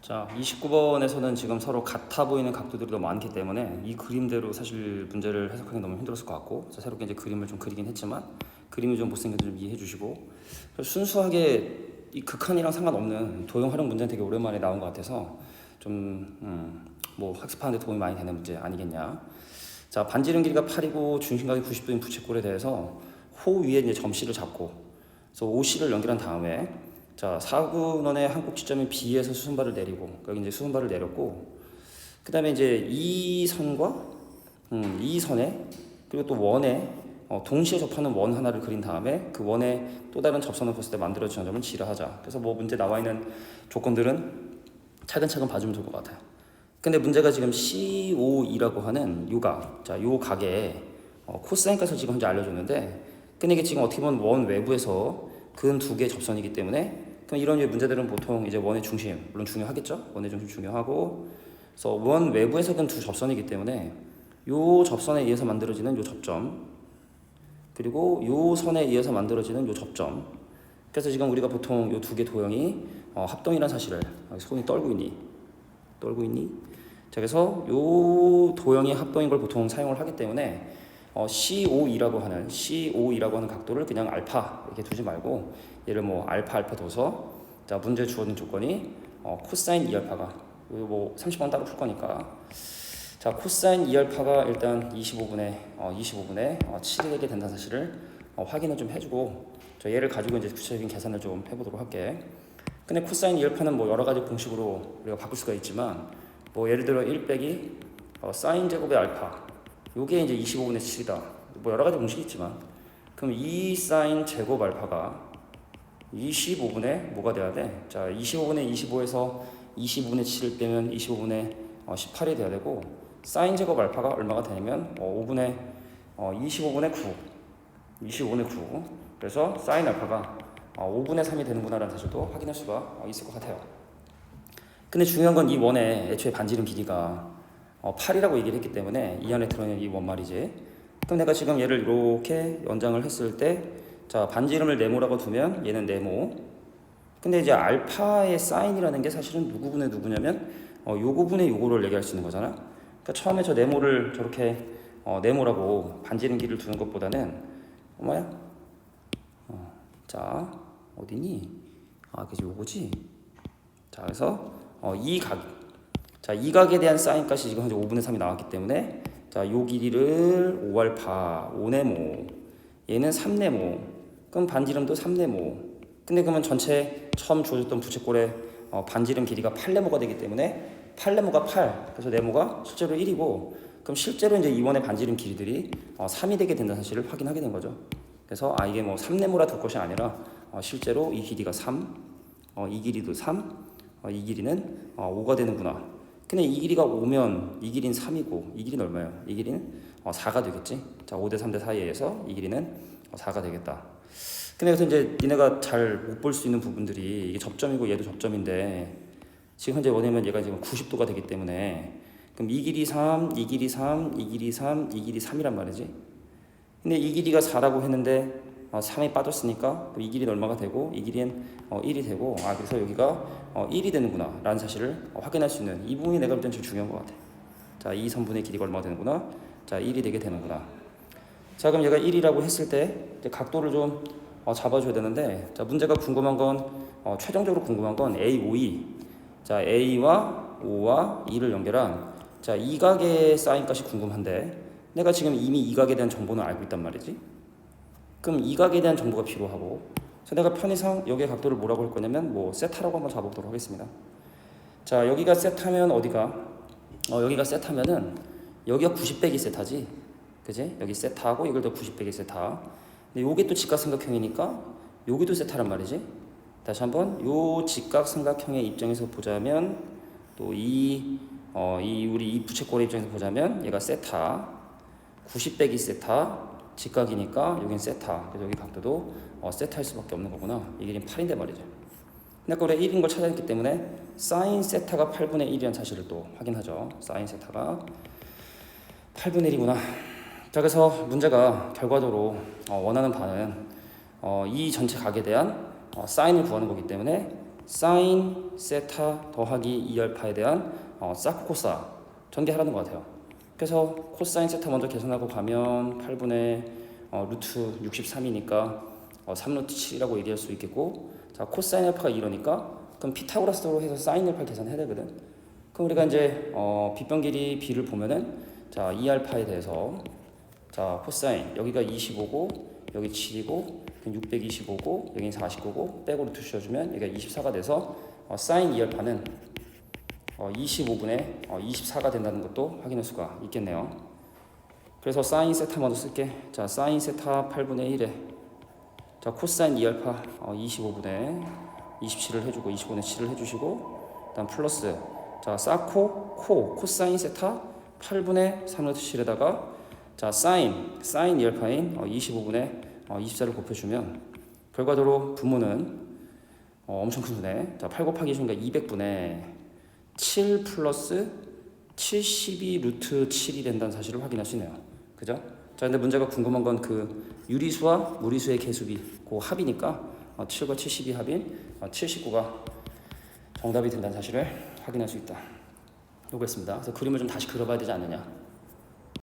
자, 29번에서는 지금 서로 같아 보이는 각도들이 너무 많기 때문에 이 그림대로 사실 문제를 해석하기 너무 힘들었을 것 같고, 새롭게 이제 그림을 좀 그리긴 했지만 그림이 좀 못생겨도 좀 이해해 주시고, 순수하게 이 극한이랑 상관없는 도형 활용 문제는 되게 오랜만에 나온 것 같아서 좀 뭐 학습하는 데 도움이 많이 되는 문제 아니겠냐. 자, 반지름 길이가 8이고 중심각이 90도인 부채꼴에 대해서 호 위에 이제 점C를 잡고, 그래서 OC를 연결한 다음에, 자, 사근원의 한국 지점인 B에서 수선발을 내리고, 여기 이제 수선발을 내렸고, 그 다음에 이제 이 선과 이 선에, 그리고 또 원에 동시에 접하는 원 하나를 그린 다음에 그 원에 또 다른 접선을 봤을 때 만들어지는 점을 G라 하자. 그래서 뭐 문제 나와 있는 조건들은 차근차근 봐주면 좋을 것 같아요. 근데 문제가 지금 COE라고 하는 요 각, 자, 요 각에 코사인 값을 지금 현재 알려줬는데, 근데 이게 지금 어떻게 보면 원 외부에서 근 두 개의 접선이기 때문에, 그럼 이런 류의 문제들은 보통 이제 원의 중심, 물론 중요하겠죠? 원의 중심 중요하고, 그래서 원 외부에서 근 두 접선이기 때문에 요 접선에 의해서 만들어지는 요 접점, 그리고 요 선에 의해서 만들어지는 요 접점. 그래서 지금 우리가 보통 요 두 개 도형이 합동이라는 사실을, 손이 떨고 있니? 자, 그래서 요 도형이 합동인 걸 보통 사용을 하기 때문에 COE라고 하는 각도를 그냥 알파 이렇게 두지 말고, 얘를 뭐 알파 둬서, 자, 문제 주어진 조건이 코사인 2알파가, 뭐 30번 따로 풀 거니까, 자, 코사인 2알파가 일단 25분의 7이 되게 된다는 사실을 확인을 좀 해주고, 저 얘를 가지고 이제 구체적인 계산을 좀 해보도록 할게. 근데 코사인 2알파는 뭐 여러 가지 공식으로 우리가 바꿀 수가 있지만, 뭐 예를 들어 1 빼기 사인 제곱의 알파, 요게 이제 25분의 7이다. 뭐 여러 가지 공식이 있지만, 그럼 이 사인 제곱 알파가 25분의 뭐가 돼야 돼? 자, 25분의 25에서 25분의 7을 빼면 25분의 18이 돼야 되고, 사인 제곱 알파가 얼마가 되냐면 25분의 9. 그래서 사인 알파가 5분의 3이 되는구나라는 사실도 확인할 수가 있을 것 같아요. 근데 중요한 건 이 원의 애초에 반지름 길이가 8이라고 얘기를 했기 때문에 이 안에 들어있는 이 원 말이지. 그럼 내가 지금 얘를 이렇게 연장을 했을 때, 자, 반지름을 네모라고 두면 얘는 네모. 근데 이제 알파의 사인이라는 게 사실은 누구분의 누구냐면 요거분의 요거를 얘기할 수 있는 거잖아. 그러니까 처음에 저 네모를 저렇게 네모라고 반지름 길이를 두는 것보다는 자, 어디니? 그지, 요거지. 자, 그래서 이 각에 대한 사인 값이 지금 현재 5분의 3이 나왔기 때문에, 자, 요 길이를 5알파, 5네모, 얘는 3네모, 그럼 반지름도 3네모. 근데 그러면 전체 처음 주어졌던 부채꼴의 반지름 길이가 8네모가 되기 때문에 8네모가 8, 그래서 네모가 실제로 1이고, 그럼 실제로 이제 이원의 반지름 길이들이 3이 되게 된다는 사실을 확인하게 된 거죠. 그래서 이게 뭐 3네모라 둘 것이 아니라 실제로 이 길이가 3, 이 길이도 3, 이 길이는 5가 되는구나. 근데 이 길이가 5면 이 길이는 3이고, 이 길이는 얼마예요? 이 길이는 4가 되겠지. 자, 5대 3대 사이에서 이 길이는 4가 되겠다. 근데 그래서 이제 니네가 잘 못 볼 수 있는 부분들이, 이게 접점이고 얘도 접점인데, 지금 현재 뭐냐면 얘가 지금 90도가 되기 때문에, 그럼 이 길이 3, 이 길이 3, 이 길이 3, 이 길이 3이란 말이지. 근데 이 길이가 4라고 했는데 3이 빠졌으니까 이 길이는 얼마가 되고, 이 길이는 1이 되고, 그래서 여기가 1이 되는구나 라는 사실을 확인할 수 있는 이 부분이 내가 볼 때는 제일 중요한 것 같아. 자, 이 선분의 길이가 얼마가 되는구나. 자, 1이 되게 되는구나. 자, 그럼 얘가 1이라고 했을 때 이제 각도를 좀 잡아줘야 되는데, 자, 문제가 궁금한 건 최종적으로 궁금한 건 A, OE. 자, A와 O와 E를 연결한, 자, 이 각의 사인 값이 궁금한데, 내가 지금 이미 이 각에 대한 정보는 알고 있단 말이지. 그럼 이 각에 대한 정보가 필요하고, 그래서 내가 편의상 여기의 각도를 뭐라고 할 거냐면 뭐 세타라고 한번 잡아보도록 하겠습니다. 자, 여기가 세타면 어디가? 여기가 세타면은 여기가 90 빼기 세타지, 그지? 여기 세타하고 이걸 더 90 빼기 세타. 근데 요게 또 직각삼각형이니까 여기도 세타란 말이지. 다시 한번 요 직각삼각형의 입장에서 보자면, 또 우리 이 부채꼴의 입장에서 보자면 얘가 세타, 90 빼기 세타, 직각이니까 여긴 세타. 그래서 여기 각도도 세타일 수밖에 없는 거구나. 이 길이는 8인데 말이죠. 근데 아까 우리가 1인 걸 찾아냈기 때문에 사인 세타가 8분의 1이라는 사실을 또 확인하죠. 사인 세타가 8분의 1이구나. 자, 그래서 문제가 결과적으로 원하는 바는 이 전체 각에 대한 사인을 구하는 거기 때문에, 사인 세타 더하기 2알파에 대한 사코 코사 전개하라는 것 같아요. 그래서 코사인 세타 먼저 계산하고 가면 8분의 루트 63이니까 3루트 7이라고 얘기할 수 있겠고, 자 코사인 알파가 이러니까 그럼 피타고라스로 해서 사인 알파 계산해야 되거든. 그럼 우리가 이제 빗변 길이 b를 보면은 자 2알파에 대해서 자 코사인 여기가 25고 여기 7이고 625고 여기는 49고 빼고 루트 씌워주면 여기가 24가 돼서 사인 2알파는 25분의 24가 된다는 것도 확인할 수가 있겠네요. 그래서 사인 세타 먼저 쓸게. 자 사인 세타 8분의 1에 자 코사인 2알파 25분의 27을 해주고 25분의 7을 해주시고, 그다음 플러스 자 사코 코사인 세타 8분의 3루트 7에다가 자 사인 2알파인 25분의 24를 곱해주면 결과적으로 분모는 엄청 큰 수네. 자 8 곱하기 2니까 200분의 7 플러스 72 루트 7이 된다는 사실을 확인할 수 있네요. 그죠? 자 근데 문제가 궁금한 건 그 유리수와 무리수의 개수비 그 합이니까 7과 72 합인 79가 정답이 된다는 사실을 확인할 수 있다. 요거였습니다. 그래서 그림을 좀 다시 그려봐야 되지 않느냐.